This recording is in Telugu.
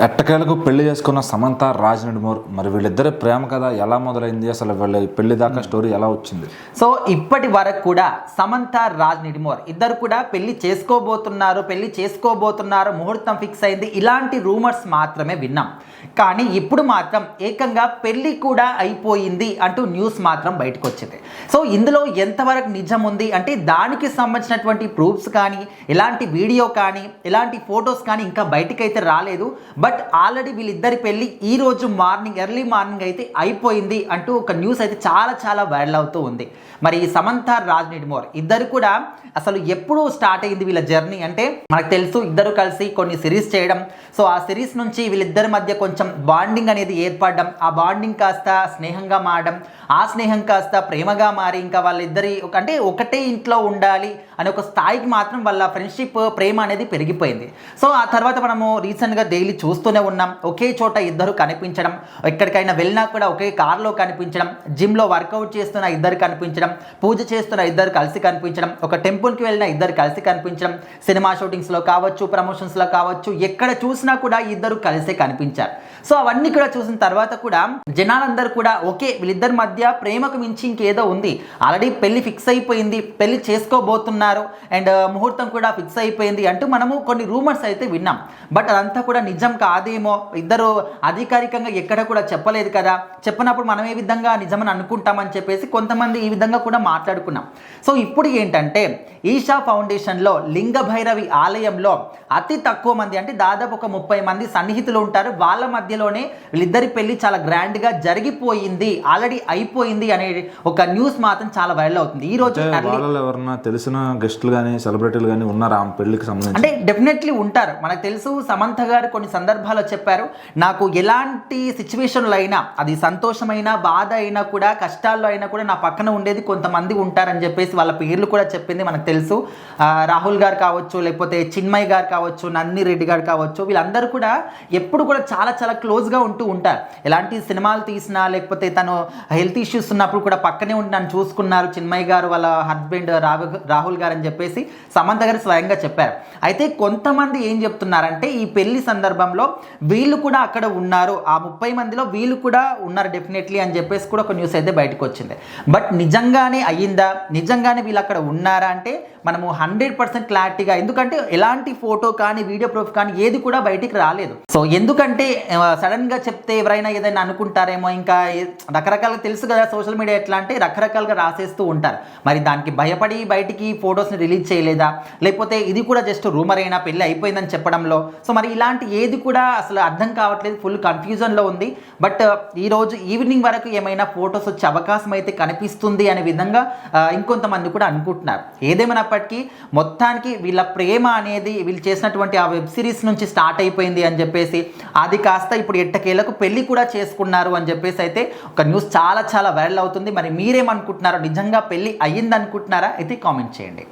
ఎట్టకేలకు పెళ్లి చేసుకున్న సమంత రాజ్ నిడుమూర్ మరి వీళ్ళిద్దరి ప్రేమ కథ ఎలా మొదలైంది, అసలు వీళ్ళ పెళ్లి దాకా స్టోరీ ఎలా వచ్చింది? సో ఇప్పటి వరకు కూడా సమంత రాజ్ నిడుమూర్ ఇద్దరు కూడా పెళ్లి చేసుకోబోతున్నారు, ముహూర్తం ఫిక్స్ అయింది, ఇలాంటి రూమర్స్ మాత్రమే విన్నాం. కానీ ఇప్పుడు మాత్రం ఏకంగా పెళ్లి కూడా అయిపోయింది అంటూ న్యూస్ మాత్రం బయటకు వచ్చింది. సో ఇందులో ఎంతవరకు నిజం ఉంది అంటే దానికి సంబంధించినటువంటి ప్రూఫ్స్ కానీ, ఎలాంటి వీడియో కానీ, ఎలాంటి ఫొటోస్ కానీ ఇంకా బయటకైతే రాలేదు. బట్ ఆల్రెడీ వీళ్ళిద్దరి పెళ్లి ఈ రోజు ఎర్లీ మార్నింగ్ అయితే అయిపోయింది అంటూ ఒక న్యూస్ అయితే చాలా వైరల్ అవుతూ ఉంది. మరి సమంత రాజ్ నిడుమూర్ ఇద్దరు కూడా అసలు ఎప్పుడు స్టార్ట్ అయింది వీళ్ళ జర్నీ అంటే మనకు తెలుసు, ఇద్దరు కలిసి కొన్ని సిరీస్ చేయడం, సో ఆ సిరీస్ నుంచి వీళ్ళిద్దరి మధ్య కొంచెం బాండింగ్ అనేది ఏర్పడడం, ఆ బాండింగ్ కాస్త స్నేహంగా మారడం, ఆ స్నేహం కాస్త ప్రేమగా మారి ఇంకా వాళ్ళిద్దరి అంటే ఒకటే ఇంట్లో ఉండాలి అనే ఒక స్థాయికి మాత్రం వాళ్ళ ఫ్రెండ్షిప్ ప్రేమ అనేది పెరిగిపోయింది. సో ఆ తర్వాత మనము రీసెంట్గా డైలీ చూస్తూనే ఉన్నాం, ఒకే చోట ఇద్దరు కనిపించడం, ఎక్కడికైనా వెళ్ళినా కూడా ఒకే కార్లో కనిపించడం, జిమ్లో వర్కౌట్ చేస్తున్న ఇద్దరు కనిపించడం, పూజ చేస్తున్న ఇద్దరు కలిసి కనిపించడం, ఒక టెంపుల్కి వెళ్ళిన ఇద్దరు కలిసి కనిపించడం, సినిమా షూటింగ్స్లో కావచ్చు, ప్రమోషన్స్లో కావచ్చు, ఎక్కడ చూసినా కూడా ఇద్దరు కలిసే కనిపించారు. సో అవన్నీ కూడా చూసిన తర్వాత కూడా జనాలందరూ కూడా ఓకే వీళ్ళిద్దరి మధ్య ప్రేమకు మించి ఇంకేదో ఉంది, ఆల్రెడీ పెళ్లి ఫిక్స్ అయిపోయింది, పెళ్లి చేసుకోబోతున్నారు అండ్ ముహూర్తం కూడా ఫిక్స్ అయిపోయింది అంటూ మనము కొన్ని రూమర్స్ అయితే విన్నాం. బట్ అదంతా కూడా నిజం కాదేమో, ఇద్దరు అధికారికంగా ఎక్కడ కూడా చెప్పలేదు కదా, చెప్పినప్పుడు మనం ఏ విధంగా నిజమని అనుకుంటామని చెప్పేసి కొంతమంది ఈ విధంగా కూడా మాట్లాడుకున్నాం. సో ఇప్పుడు ఏంటంటే ఈషా ఫౌండేషన్లో లింగ భైరవి ఆలయంలో అతి తక్కువ మంది అంటే దాదాపు ఒక 30 మంది సన్నిహితులు ఉంటారు, వాళ్ళ మధ్యలోనే వీళ్ళిద్దరి పెళ్లి చాలా గ్రాండ్గా జరిగిపోయింది, ఆల్రెడీ అయిపోయింది అనే ఒక న్యూస్ మాత్రం చాలా వైరల్ అవుతుంది. ఈ రోజు ఎవరన్నా తెలిసిన గెస్టులు కానీ సెలబ్రిటీలు కానీ ఉన్నారా ఆ పెళ్లికి సంబంధించి? అంటే డెఫినెట్లీ ఉంటారు. మనకు తెలుసు సమంత గారు కొన్ని సందర్భాల్లో చెప్పారు, నాకు ఎలాంటి సిచ్యువేషన్లో అయినా, అది సంతోషమైనా బాధ అయినా కూడా, కష్టాల్లో అయినా కూడా నా పక్కన ఉండేది కొంతమంది ఉంటారని చెప్పేసి వాళ్ళ పేర్లు కూడా చెప్పింది మనకు తెలుసు. రాహుల్ గారు కావచ్చు, లేకపోతే చిన్మయ్ గారు కావచ్చు, నందిని రెడ్డి గారు కావచ్చు, వీళ్ళందరూ కూడా ఎప్పుడు కూడా చాలా క్లోజ్గా ఉంటూ ఉంటారు. ఎలాంటి సినిమాలు తీసినా లేకపోతే తను హెల్త్ ఇష్యూస్ ఉన్నప్పుడు కూడా పక్కనే ఉండి నన్ను చూసుకున్నారు చిన్మయ్ గారు, వాళ్ళ హస్బెండ్ రాహుల్ గారు అని చెప్పేసి సమంత గారు స్వయంగా చెప్పారు. అయితే కొంతమంది ఏం చెప్తున్నారంటే ఈ పెళ్లి సందర్భంలో వీళ్ళు కూడా అక్కడ ఉన్నారు, ఆ 30 మందిలో వీళ్ళు కూడా ఉన్నారు డెఫినెట్లీ అని చెప్పేసి కూడా ఒక న్యూస్ అయితే బయటకు వచ్చింది. బట్ నిజంగానే అయ్యిందా, నిజంగానే వీళ్ళు అక్కడ ఉన్నారా అంటే మనము 100% క్లారిటీగా, ఎందుకంటే ఎలాంటి ఫోటో కానీ వీడియో ప్రూఫ్ కానీ ఏది కూడా బయటికి రాలేదు. సో ఎందుకంటే సడన్గా చెప్తే ఎవరైనా ఏదైనా అనుకుంటారేమో, ఇంకా రకరకాలుగా తెలుసు కదా సోషల్ మీడియా ఎట్లా అంటే రకరకాలుగా రాసేస్తూ ఉంటారు. మరి దానికి భయపడి బయటికి ఫొటోస్ని రిలీజ్ చేయలేదా, లేకపోతే ఇది కూడా జస్ట్ రూమర్ అయినా పెళ్ళి అయిపోయిందని చెప్పడంలో. సో మరి ఇలాంటి ఏది కూడా అసలు అర్థం కావట్లేదు, ఫుల్ కన్ఫ్యూజన్లో ఉంది. బట్ ఈరోజు ఈవినింగ్ వరకు ఏమైనా ఫొటోస్ వచ్చే అవకాశం అయితే కనిపిస్తుంది అనే విధంగా ఇంకొంతమంది కూడా అనుకుంటున్నారు. ఏదేమైనప్పటికీ మొత్తానికి వీళ్ళ ప్రేమ అనేది వీళ్ళు చేసినటువంటి ఆ వెబ్ సిరీస్ నుంచి స్టార్ట్ అయిపోయింది అని చెప్పేసి, అది కాస్త ఇప్పుడు ఎట్టకేలకు పెళ్లి కూడా చేసుకున్నారు అని చెప్పేసి అయితే ఒక న్యూస్ చాలా వైరల్ అవుతుంది. మరి మీరేమనుకుంటున్నారో, నిజంగా పెళ్లి అయ్యింది అనుకుంటున్నారా అయితే కామెంట్ చేయండి.